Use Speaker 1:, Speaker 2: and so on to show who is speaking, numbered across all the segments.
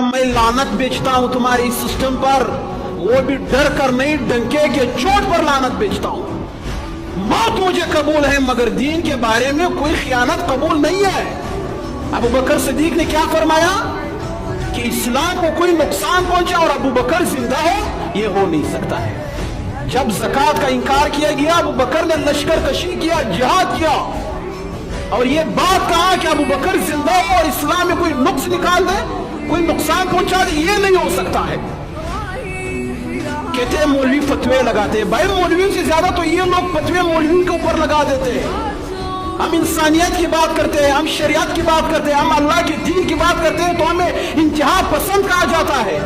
Speaker 1: मैं लानत बेचता हूं तुम्हारी सिस्टम पर, वो भी डर कर नहीं, डंके के चोट पर लानत बेचता हूं। मौत मुझे कबूल है मगर दीन के बारे में कोई खियानत कबूल नहीं है। अबू बकर सिद्दीक ने क्या फरमाया कि इस्लाम को कोई नुकसान पहुंचा और अबू बकर जिंदा हो, ये हो नहीं सकता है। जब ज़कात का इनकार किया गया, अबू बकर ने लश्कर कशी किया, जिहाद किया, और ये बात कहा कि अबू बकर जिंदा हो और इस्लाम में कोई नुक्स निकाल दे, कोई नुकसान पहुंचा दे, ये नहीं हो सकता है। कहते हैं मौलवी फतवे लगाते हैं। भाई मौलवियों से ज्यादा तो ये लोग फतवे मौलवियों के ऊपर लगा देते हैं। हम इंसानियत की बात करते हैं, हम शरीयत की बात करते हैं, हम अल्लाह के दीन की बात करते हैं तो हमें इंतहा पसंद कहा जाता है।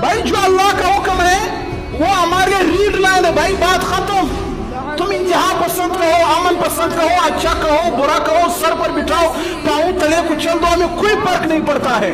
Speaker 1: भाई जो अल्लाह का हुक्म है वो हमारे रीड लाइन है। भाई बात खत्म। तुम इंतहा पसंद कहो, अमन पसंद कहो, अच्छा कहो, बुरा कहो, सर पर बिठाओ, पाँव तले कुचल दो, हमें कोई फर्क नहीं पड़ता है।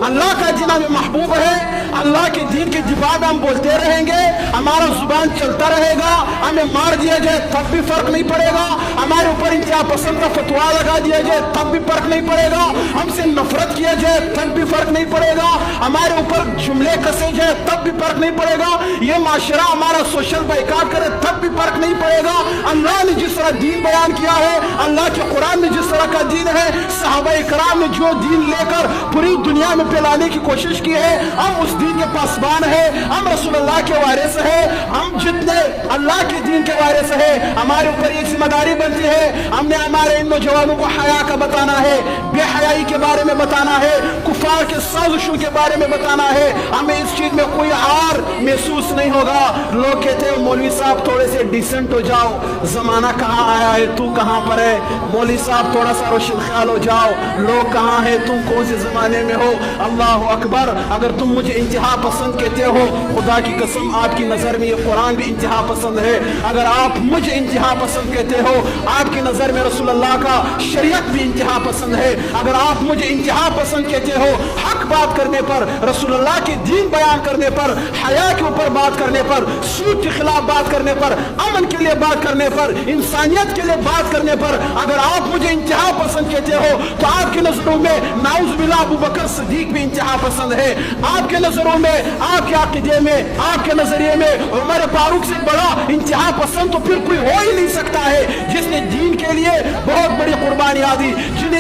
Speaker 1: अल्लाह का दिन हमें महबूब है, अल्लाह के दीन के दिफा में हम बोलते रहेंगे, हमारा जुबान चलता रहेगा। हमें मार दिया जाए तब भी फर्क नहीं पड़ेगा, हमारे ऊपर इंतहा पसंद का फतवा लगा दिया जाए तब भी फर्क नहीं पड़ेगा, हमसे नफरत किया जाए तब भी फर्क नहीं पड़ेगा, हमारे ऊपर जुमले कसे जाए तब भी फर्क नहीं पड़ेगा, ये माशरा हमारा सोशल बाइकाट करे तब भी फर्क नहीं पड़ेगा। अल्लाह ने जिस तरह दीन बयान किया है, अल्लाह के कुरान में जिस तरह का दीन है, सहाबा इकराम ने जो दीन लेकर पूरी दुनिया में फैलाने की कोशिश की है, हम उस दीन के पासबान है, हम रसूलुल्लाह के वारिस है। हम जितने अल्लाह के दीन के वारिस है, हमारे ऊपर ये जिम्मेदारी बनती है, हमने हमारे इन नौजवानों को हया का बताना है, बेहयाई के बारे में बताना है, कुफार के साजिशों के बारे में बताना है। हमें इस चीज में कोई आर महसूस नहीं होगा। लोग कहते हैं मौलवी साहब थोड़े से डिसेंट हो जाओ, जमाना कहाँ आया है, तू कहाँ पर है, मौलवी साहब थोड़ा सा रोशन ख्याल हो जाओ, लोग कहाँ है, तुम कौन से जमाने में हो। अल्लाह अकबर। अगर तुम मुझे इंतहा पसंद कहते हो, खुदा की कसम आपकी नजर में ये कुरान भी इंतहा पसंद है। अगर आप मुझे इंतहा पसंद कहते हो, आपकी नजर में रसूलुल्लाह का शरीयत भी इंतहा पसंद है। अगर आप मुझे इंतहा पसंद कहते हो, हक बात करने पर, रसूलुल्लाह के दीन बयान करने पर, हया के ऊपर बात करने पर, सूद के खिलाफ बात करने पर, अमन के लिए बात करने पर, इंसानियत के लिए बात करने पर अगर आप मुझे इंतहा पसंद कहते हो, तो आपकी नजरों में नाउज़ुबिल्लाह अबू बकर सिद्दीक भी इंतहा पसंद है। आपके नजरों में, आपके अकीदे में, आपके नजरिए में उमर फारूक से बड़ा इंतहा पसंद तो फिर कोई हो ही नहीं सकता है, जिसने दीन के लिए बहुत बड़ी कुर्बानियां दी,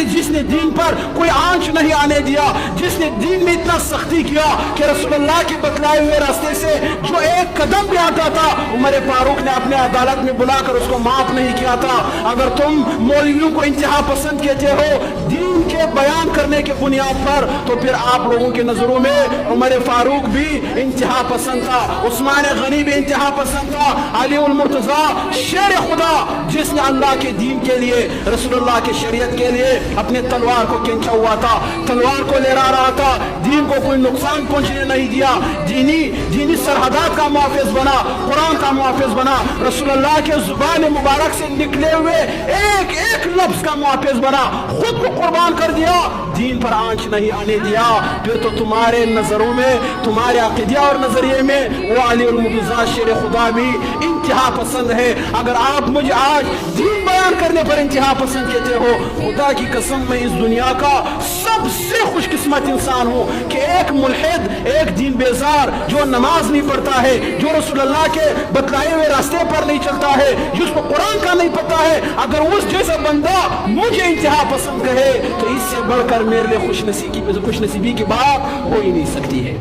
Speaker 1: जिसने दीन पर कोई आंच नहीं आने दिया, जिसने दीन में इतना सख्ती किया कि रसूलुल्लाह के बतलाए हुए रास्ते से जो एक कदम भी आता था, उमर फारूक ने अपने अदालत में बुलाकर उसको माफ नहीं किया था। अगर तुम मौलवियों को इंतहा पसंद कहते हो दीन के बयान करने के बुनियाद पर, तो फिर आप लोगों की नजरों में उमर फारूक भी इंतहा पसंद था, उस्मान गनी भी इंतहा पसंद था, अली उल मुर्तजा शेर खुदा, जिसने अल्लाह के दीन के लिए, रसूलुल्लाह के शरीयत के लिए अपने तलवार को खींचा हुआ था, तलवार को लहरा रहा था, दीन को कोई नुकसान पहुंचने नहीं दिया, दीनी सरहदात का मुहाफिज बना, कुरान का मुहाफिज बना, रसूलुल्लाह के जुबान मुबारक से निकले हुए एक एक लफ्ज का मुहाफिज बना, खुद को कुर्बान कर दिया, दीन पर आंच नहीं आने दिया। फिर तो तुम्हारे नजरों में, तुम्हारे अकीदा और नजरिए में वो अली उल मुर्तजा शेर खुदा भी इंतहा पसंद है। अगर आप मुझे आज दीन बयान करने पर इंतहा पसंद कहते हो, खुदा की कसम मैं इस दुनिया का सबसे खुशकिस्मत इंसान हूँ कि एक मुल्हिद, एक दीन बेजार जो नमाज नहीं पढ़ता है, जो रसूलुल्लाह के बतलाए हुए रास्ते पर नहीं चलता है, जिसको कुरान का नहीं पता है, अगर उस जैसा बंदा मुझे इंतहा पसंद कहे तो इससे बढ़कर मेरे लिए खुशनसीबी की बात हो ही नहीं सकती है।